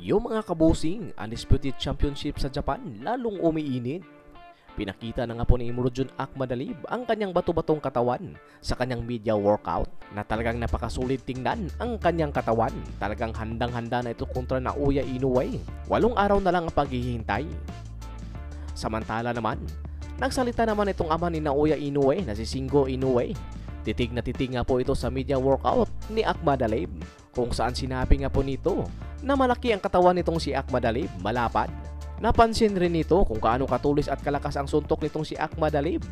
Yung mga kabusing, undisputed championship sa Japan lalong umiinit. Pinakita na nga po ni Murodjun Akmadalib ang kanyang bato-batong katawan sa kanyang media workout na talagang napakasulit tingnan ang kanyang katawan. Talagang handang-handa na ito kontra Naoya Inoue. 8 araw na lang ang paghihintay. Samantala naman, nagsalita naman itong ama ni Naoya Inoue na si Shingo Inoue. Titig na titig nga po ito sa media workout ni Akmadalib kung saan sinabi nga po nito na malaki ang katawan nitong si Akmadalib, malapad. Napansin rin nito kung kaano katulis at kalakas ang suntok nitong si Akmadalib.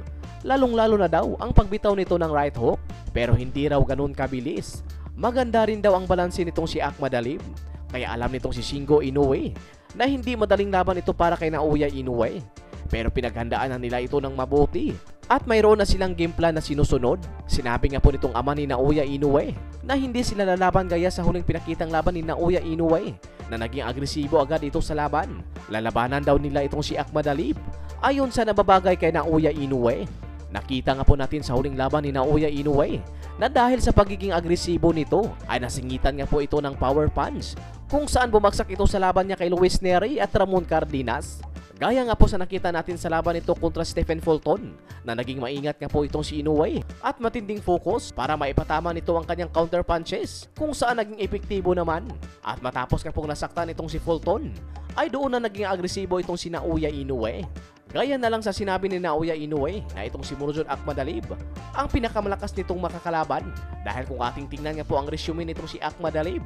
Lalong-lalo na daw ang pagbitaw nito ng right hook, pero hindi raw ganun kabilis. Maganda rin daw ang balanse nitong si Akmadalib, kaya alam nitong si Shingo Inoue na hindi madaling laban ito para kay Naoya Inoue. Pero pinaghandaan na nila ito ng mabuti at mayroon na silang game plan na sinusunod. Sinabi nga po nitong ama ni Naoya Inoue na hindi sila lalaban gaya sa huling pinakitang laban ni Naoya Inoue na naging agresibo agad ito sa laban. Lalabanan daw nila itong si Akmadalib ayon sa nababagay kay Naoya Inoue. Nakita nga po natin sa huling laban ni Naoya Inoue na dahil sa pagiging agresibo nito ay nasingitan nga po ito ng power punch kung saan bumagsak ito sa laban niya kay Luis Nery at Ramon Cardenas. Gaya nga po sa nakita natin sa laban nito kontra Stephen Fulton na naging maingat nga po itong si Inoue at matinding focus para maipatama nito ang kanyang counter punches kung saan naging epektibo naman. At matapos nga pong nasaktan itong si Fulton ay doon na naging agresibo itong si Naoya Inoue. Gaya na lang sa sinabi ni Naoya Inoue na itong si Murodjun Akmadalib ang pinakamalakas nitong makakalaban dahil kung ating tingnan nga po ang resume nitong si Akmadalib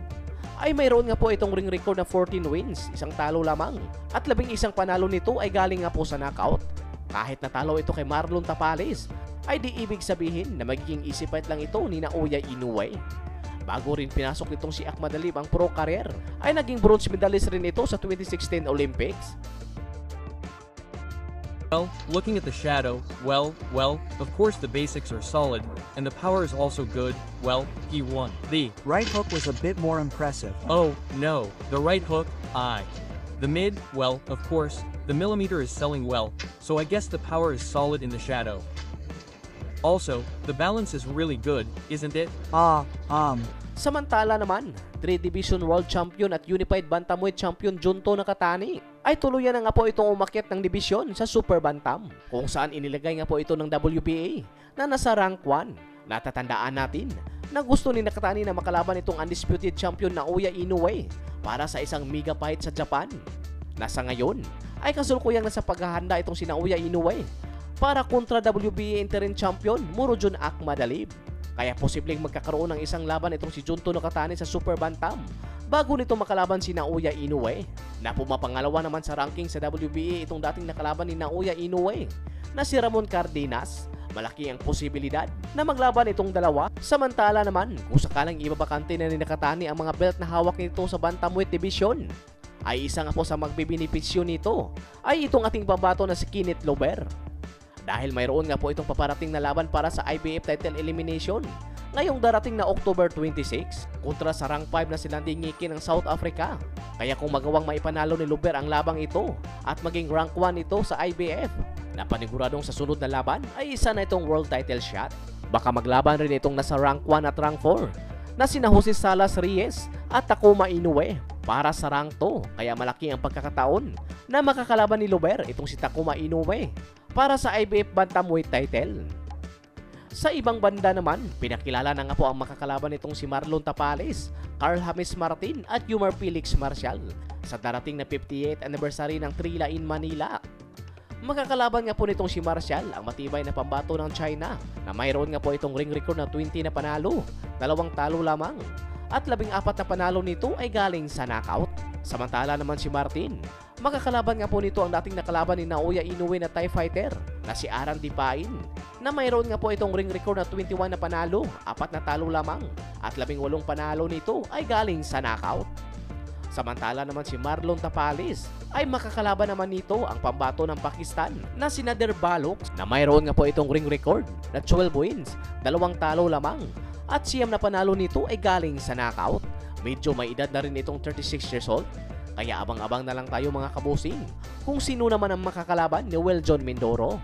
ay mayroon nga po itong ring record na 14 wins, isang talo lamang at 11 panalo nito ay galing nga po sa knockout. Kahit natalo ito kay Marlon Tapales ay di ibig sabihin na magiging easy fight lang ito ni Naoya Inoue. Bago rin pinasok nitong si Akmadalib ang pro career ay naging bronze medalist rin ito sa 2016 Olympics. Well, looking at the shadow, well, of course the basics are solid, and the power is also good. Well, he won. The right hook was a bit more impressive. Oh, no, the right hook, The mid, well, of course, the millimeter is selling well, so I guess the power is solid in the shadow. Also, the balance is really good, isn't it? Samantala naman, 3 Division World Champion at Unified Bantamweight Champion Junto Nakatani ay tuluyan na nga po itong umakyat ng dibisyon sa Super Bantam kung saan inilagay nga po ito ng WBA na nasa rank 1. Natatandaan natin na gusto ni Nakatani na makalaban itong undisputed champion Naoya Inoue para sa isang mega fight sa Japan. Nasa ngayon ay kasulukuyang nasa paghahanda itong si Naoya Inoue para kontra WBA interim champion Murodjun Akmadalib. Kaya posibleng magkakaroon ng isang laban itong si Junto Nakatani sa Super Bantam bago nito makalaban si Naoya Inoue na pumapangalawa naman sa ranking sa WBA itong dating nakalaban ni Naoya Inoue na si Ramon Cardenas. Malaki ang posibilidad na maglaban itong dalawa. Samantala naman kung sakalang ibabakante na ni Nakatani ang mga belt na hawak nito sa Bantamweight Division ay isa nga po sa magbibenepisyo nito ay itong ating pambato na si Kenneth Lober. Dahil mayroon nga po itong paparating na laban para sa IBF title elimination ngayong darating na October 26 kontra sa rank 5 na silang Ngiki ng South Africa. Kaya kung magawang maipanalo ni Lober ang labang ito at maging rank 1 ito sa IBF, na paniguradong sa sunod na laban ay isa na itong world title shot. Baka maglaban rin itong nasa rank 1 at rank 4 na sina Jose Salas Reyes at Takuma Inoue para sa rank 2. Kaya malaki ang pagkakataon na makakalaban ni Lober itong si Takuma Inoue para sa IBF Bantamweight title. Sa ibang banda naman, pinakilala na nga po ang makakalaban nitong si Marlon Tapales, Carl James Martin at Yumar Felix Marcial sa darating na 58th anniversary ng Trila in Manila. Makakalaban nga po nitong si Marcial ang matibay na pambato ng China na mayroon nga po itong ring record na 20 na panalo, 2 talo lamang at 14 na panalo nito ay galing sa knockout. Samantala naman si Martin, makakalaban nga po nito ang dating nakalaban ni Naoya Inoue na Thai fighter na si Aran Dipain na mayroon nga po itong ring record na 21 na panalo, 4 na talo lamang at 18 panalo nito ay galing sa knockout. Samantala naman si Marlon Tapales ay makakalaban naman nito ang pambato ng Pakistan na si Nader Balok na mayroon nga po itong ring record na 12 wins, 2 talo lamang at 9 na panalo nito ay galing sa knockout. Medyo may edad na rin itong 36 years old. Kaya abang-abang na lang tayo mga kabusing kung sino naman ang makakalaban ni Weljon Mindoro.